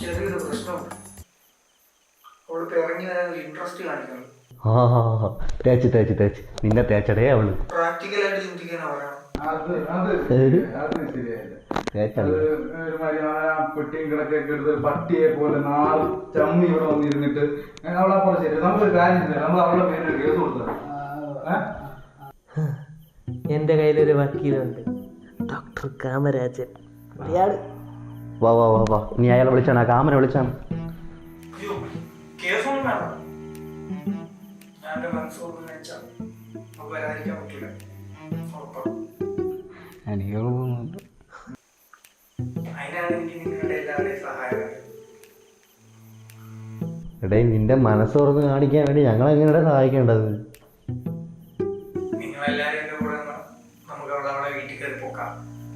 ചെറിയൊരു പ്രശ്നമുണ്ട്. അവൾക്ക് ഇറങ്ങി വരാൻ ഒരു ഇൻട്രസ്റ്റ് കാണിക്കണം. തേച്ച് നിന്നെ തേച്ചടേ അവള് പ്രാക്ടിക്കലായിട്ട് ചിന്തിക്കാനാ പറയണം. പെട്ടിയും കിടക്കൊക്കെ എടുത്ത് പട്ടിയെ പോലെ നാല് ചമ്മി ഇവിടെ വന്നിരുന്നിട്ട് അവളെ പോലെ ശരി. നമ്മളൊരു കാര്യം ചെയ്യില്ല, നമ്മൾ അവളുടെ പേരിൽ കേസ് കൊടുത്തത്. എൻ്റെ കയ്യിലൊരു വക്കീലുണ്ട്, ഡോക്ടർ കാമരാജൻ. വാ വാ വാ വാ, നീ അയാളെ വിളിച്ചാണ്, ആ കാമനെ വിളിച്ചാണ്. കേസൊന്നും വേണം. ഞാൻ എൻ്റെ മനസ്സോർന്ന് വെച്ചാൽ നമുക്ക് വരാതിരിക്കാൻ പറ്റില്ല. അതിനാണ് എനിക്ക് നിങ്ങളുടെ എല്ലാവരുടെയും സഹായം. എടേ, നിന്റെ മനസ്സോർന്ന് കാണിക്കാൻ വേണ്ടി ഞങ്ങൾ എങ്ങനെയാ സഹായിക്കേണ്ടത്? നിങ്ങളെല്ലാവരും എൻ്റെ കൂടെ നമുക്ക് അവിടെ വീട്ടിൽ കയറി പോക്കാം.